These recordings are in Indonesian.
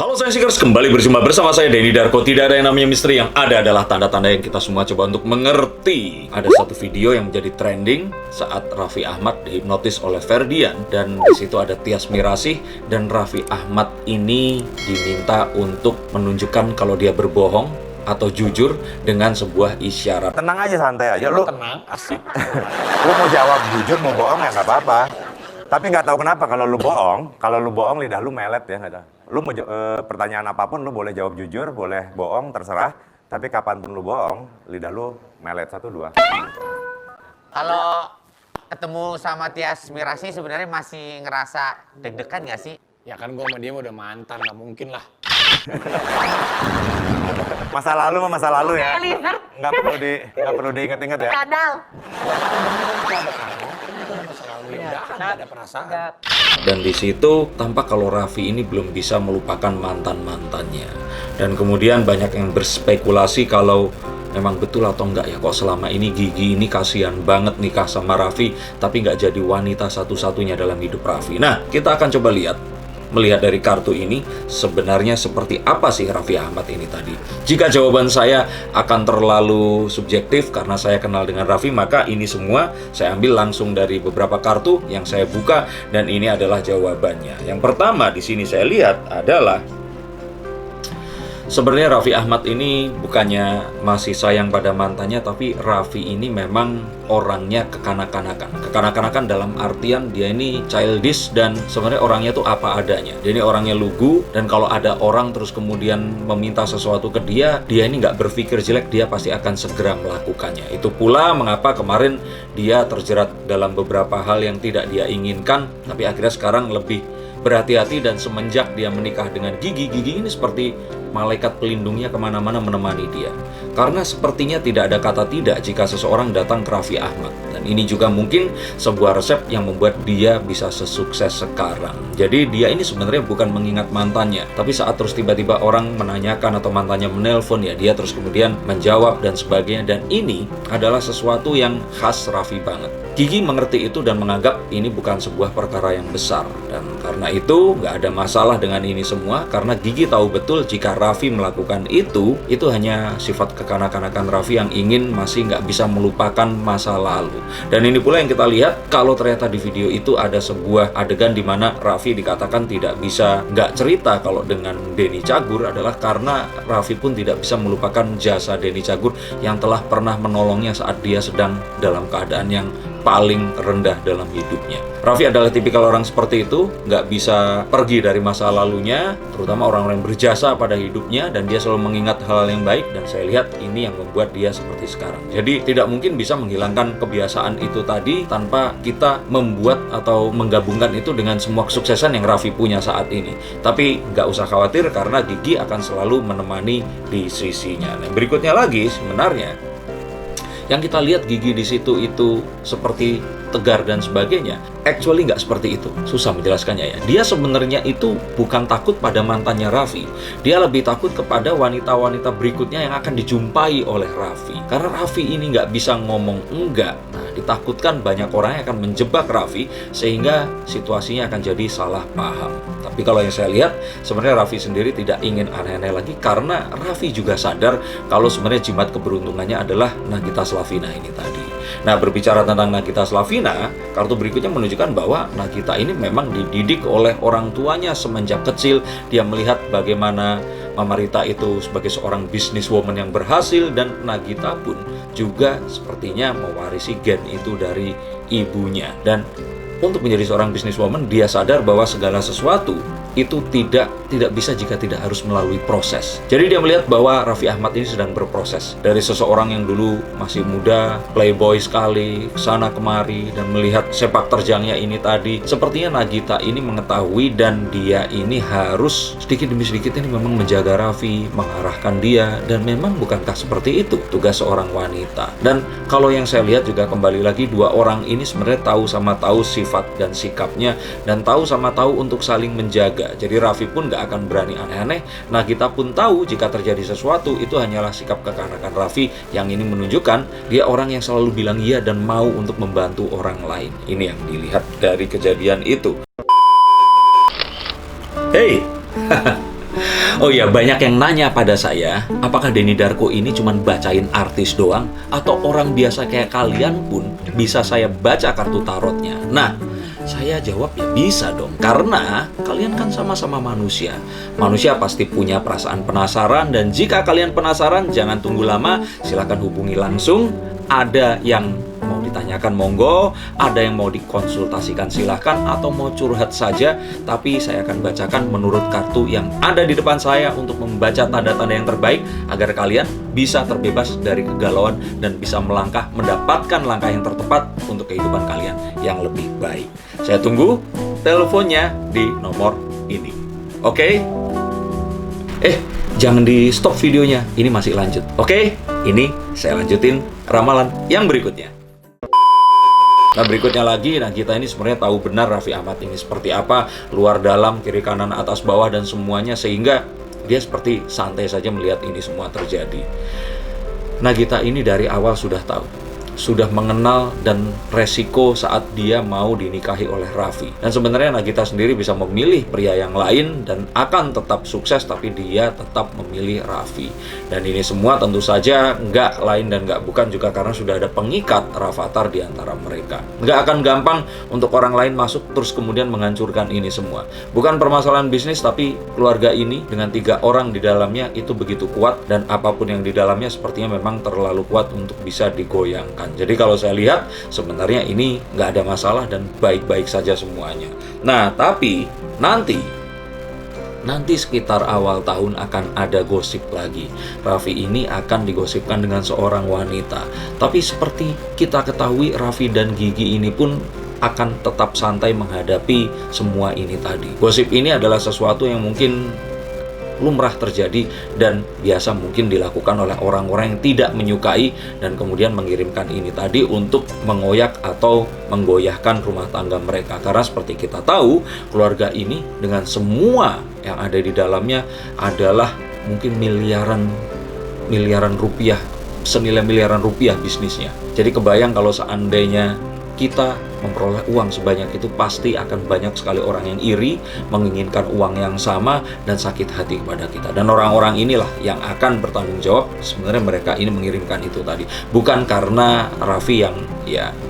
Halo saya Seekers, kembali berjumpa bersama saya Denny Darko. Tidak ada yang namanya misteri, yang ada adalah tanda-tanda yang kita semua coba untuk mengerti. Ada satu video yang menjadi trending saat Raffi Ahmad dihipnotis oleh Ferdian, dan di situ ada Tyas Mirasih, dan Raffi Ahmad ini diminta untuk menunjukkan kalau dia berbohong atau jujur dengan sebuah isyarat. Tenang aja, santai aja. Lu Tenang, asik. lu mau jawab jujur, mau bohong ya nggak apa-apa. Tapi nggak tahu kenapa kalau lu bohong lidah lu melet ya, nggak tahu. Lu mau pertanyaan apapun lu boleh jawab jujur, boleh bohong, terserah. Tapi kapanpun lu bohong, lidah lu melet. 1, 2. Kalau ketemu sama Tyas Mirasih sebenarnya masih ngerasa deg-degan nggak sih? Ya kan gua sama dia udah mantan, nggak mungkin lah. Masa lalu mah masa lalu ya. Nggak perlu diinget-inget ya. Kadal. Udah ada perasaan. Dan di situ tampak kalau Raffi ini belum bisa melupakan mantan-mantannya. Dan kemudian banyak yang berspekulasi kalau memang betul atau enggak ya, kok selama ini Gigi ini kasihan banget nikah sama Raffi tapi nggak jadi wanita satu-satunya dalam hidup Raffi. Nah, kita akan coba melihat dari kartu ini sebenarnya seperti apa sih Raffi Ahmad ini tadi. Jika jawaban saya akan terlalu subjektif karena saya kenal dengan Raffi, maka ini semua saya ambil langsung dari beberapa kartu yang saya buka, dan ini adalah jawabannya. Yang pertama di sini saya lihat adalah sebenarnya Raffi Ahmad ini bukannya masih sayang pada mantannya, tapi Raffi ini memang orangnya kekanak-kanakan dalam artian dia ini childish, dan sebenarnya orangnya tuh apa adanya. Dia ini orangnya lugu, dan kalau ada orang terus kemudian meminta sesuatu ke dia ini nggak berpikir jelek, dia pasti akan segera melakukannya. Itu pula mengapa kemarin dia terjerat dalam beberapa hal yang tidak dia inginkan, tapi akhirnya sekarang lebih berhati-hati. Dan semenjak dia menikah dengan Gigi ini seperti malaikat pelindungnya kemana-mana menemani dia. Karena sepertinya tidak ada kata tidak jika seseorang datang ke Raffi Ahmad. Dan ini juga mungkin sebuah resep yang membuat dia bisa sesukses sekarang. Jadi dia ini sebenarnya bukan mengingat mantannya, tapi saat terus tiba-tiba orang menanyakan atau mantannya menelpon, ya dia terus kemudian menjawab dan sebagainya. Dan ini adalah sesuatu yang khas Raffi banget. Gigi mengerti itu dan menganggap ini bukan sebuah perkara yang besar. Dan karena itu nggak ada masalah dengan ini semua, karena Gigi tahu betul jika Raffi melakukan itu hanya sifat kekanak-kanakan Raffi yang ingin masih nggak bisa melupakan masa lalu. Dan ini pula yang kita lihat kalau ternyata di video itu ada sebuah adegan di mana Raffi dikatakan tidak bisa nggak cerita kalau dengan Denny Cagur, adalah karena Raffi pun tidak bisa melupakan jasa Denny Cagur yang telah pernah menolongnya saat dia sedang dalam keadaan yang paling rendah dalam hidupnya. Raffi adalah tipikal orang seperti itu, nggak bisa pergi dari masa lalunya, terutama orang-orang yang berjasa pada hidupnya, dan dia selalu mengingat hal-hal yang baik, dan saya lihat ini yang membuat dia seperti sekarang. Jadi tidak mungkin bisa menghilangkan kebiasaan itu tadi tanpa kita membuat atau menggabungkan itu dengan semua kesuksesan yang Raffi punya saat ini. Tapi nggak usah khawatir karena Gigi akan selalu menemani di sisinya. Nah, berikutnya lagi sebenarnya yang kita lihat Gigi di situ itu seperti tegar dan sebagainya. Actually nggak seperti itu. Susah menjelaskannya ya. Dia sebenarnya itu bukan takut pada mantannya Raffi. Dia lebih takut kepada wanita-wanita berikutnya yang akan dijumpai oleh Raffi. Karena Raffi ini nggak bisa ngomong enggak. Nah, ditakutkan banyak orang yang akan menjebak Raffi sehingga situasinya akan jadi salah paham. Tapi kalau yang saya lihat, sebenarnya Raffi sendiri tidak ingin aneh-aneh lagi, karena Raffi juga sadar kalau sebenarnya jimat keberuntungannya adalah Nagita Slavina ini tadi. Nah, berbicara tentang Nagita Slavina, kartu berikutnya menunjukkan bahwa Nagita ini memang dididik oleh orang tuanya semenjak kecil. Dia melihat bagaimana Mama Rita itu sebagai seorang businesswoman yang berhasil, dan Nagita pun juga sepertinya mewarisi gen itu dari ibunya. Dan untuk menjadi seorang businesswoman, dia sadar bahwa segala sesuatu itu tidak bisa jika tidak harus melalui proses. Jadi dia melihat bahwa Raffi Ahmad ini sedang berproses. Dari seseorang yang dulu masih muda, playboy sekali, sana kemari, dan melihat sepak terjangnya ini tadi, sepertinya Nagita ini mengetahui, dan dia ini harus sedikit demi sedikit ini memang menjaga Raffi, mengarahkan dia. Dan memang bukankah seperti itu tugas seorang wanita? Dan kalau yang saya lihat juga kembali lagi, dua orang ini sebenarnya tahu sama tahu sifat dan sikapnya, dan tahu sama tahu untuk saling menjaga. Jadi Raffi pun gak akan berani aneh-aneh. Nagita pun tahu jika terjadi sesuatu itu hanyalah sikap kekanakan Raffi yang ini menunjukkan dia orang yang selalu bilang iya dan mau untuk membantu orang lain. Ini yang dilihat dari kejadian itu. Hey, Oh iya, banyak yang nanya pada saya, apakah Denny Darko ini cuma bacain artis doang, atau orang biasa kayak kalian pun bisa saya baca kartu tarotnya? Nah, saya jawab ya bisa dong, karena kalian kan sama-sama manusia. Manusia pasti punya perasaan penasaran, dan jika kalian penasaran, jangan tunggu lama, silakan hubungi langsung. Ada yang mau ditanyakan monggo, ada yang mau dikonsultasikan silahkan, atau mau curhat saja. Tapi saya akan bacakan menurut kartu yang ada di depan saya untuk membaca tanda-tanda yang terbaik agar kalian bisa terbebas dari kegalauan dan bisa melangkah mendapatkan langkah yang tertepat untuk kehidupan kalian yang lebih baik. Saya tunggu teleponnya di nomor ini. Oke? Jangan di stop videonya, ini masih lanjut. Oke? Ini saya lanjutin ramalan yang berikutnya. Nah, berikutnya lagi, kita ini sebenarnya tahu benar Raffi Ahmad ini seperti apa, luar dalam, kiri kanan, atas bawah, dan semuanya, sehingga dia seperti santai saja melihat ini semua terjadi. Nah, kita ini dari awal sudah tahu, sudah mengenal dan resiko saat dia mau dinikahi oleh Raffi. Dan sebenarnya Nagita sendiri bisa memilih pria yang lain dan akan tetap sukses, tapi dia tetap memilih Raffi. Dan ini semua tentu saja nggak lain dan nggak bukan juga karena sudah ada pengikat Rafathar di antara mereka. Nggak akan gampang untuk orang lain masuk terus kemudian menghancurkan ini semua. Bukan permasalahan bisnis, tapi keluarga ini dengan 3 orang di dalamnya itu begitu kuat, dan apapun yang di dalamnya sepertinya memang terlalu kuat untuk bisa digoyangkan. Jadi kalau saya lihat sebenarnya ini nggak ada masalah dan baik-baik saja semuanya. Nah, tapi nanti sekitar awal tahun akan ada gosip lagi. Raffi ini akan digosipkan dengan seorang wanita. Tapi seperti kita ketahui, Raffi dan Gigi ini pun akan tetap santai menghadapi semua ini tadi. Gosip ini adalah sesuatu yang mungkin lumrah terjadi dan biasa mungkin dilakukan oleh orang-orang yang tidak menyukai dan kemudian mengirimkan ini tadi untuk mengoyak atau menggoyahkan rumah tangga mereka. Karena seperti kita tahu, keluarga ini dengan semua yang ada di dalamnya adalah mungkin miliaran rupiah, senilai miliaran rupiah bisnisnya. Jadi kebayang kalau seandainya kita memperoleh uang sebanyak itu, pasti akan banyak sekali orang yang iri, menginginkan uang yang sama, dan sakit hati kepada kita. Dan orang-orang inilah yang akan bertanggung jawab. Sebenarnya mereka ini mengirimkan itu tadi, bukan karena Raffi yang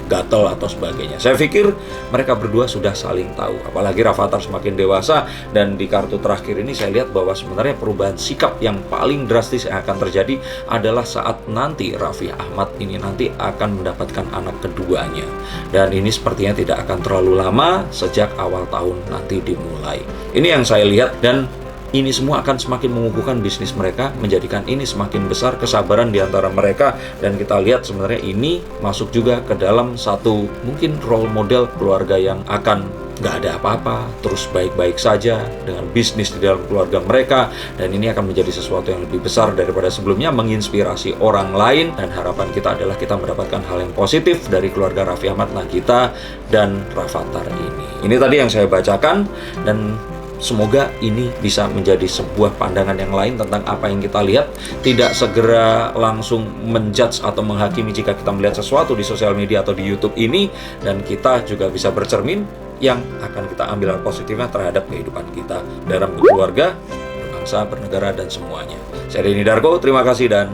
gatel atau sebagainya. Saya pikir mereka berdua sudah saling tahu. Apalagi Rafathar semakin dewasa, dan di kartu terakhir ini saya lihat bahwa sebenarnya perubahan sikap yang paling drastis yang akan terjadi adalah saat nanti Raffi Ahmad ini nanti akan mendapatkan anak keduanya. Dan ini sepertinya tidak akan terlalu lama, sejak awal tahun nanti dimulai. Ini yang saya lihat, dan ini semua akan semakin mengukuhkan bisnis mereka, menjadikan ini semakin besar kesabaran di antara mereka. Dan kita lihat sebenarnya ini masuk juga ke dalam satu mungkin role model keluarga yang akan nggak ada apa-apa, terus baik-baik saja dengan bisnis di dalam keluarga mereka. Dan ini akan menjadi sesuatu yang lebih besar daripada sebelumnya, menginspirasi orang lain. Dan harapan kita adalah kita mendapatkan hal yang positif dari keluarga Raffi Ahmad, Nagita, dan Rafathar ini. Ini tadi yang saya bacakan, dan semoga ini bisa menjadi sebuah pandangan yang lain tentang apa yang kita lihat. Tidak segera langsung menjudge atau menghakimi jika kita melihat sesuatu di sosial media atau di YouTube ini. Dan kita juga bisa bercermin yang akan kita ambil positifnya terhadap kehidupan kita dalam keluarga, berbangsa, bernegara, dan semuanya. Saya Denny Darko, terima kasih dan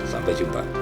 sampai jumpa.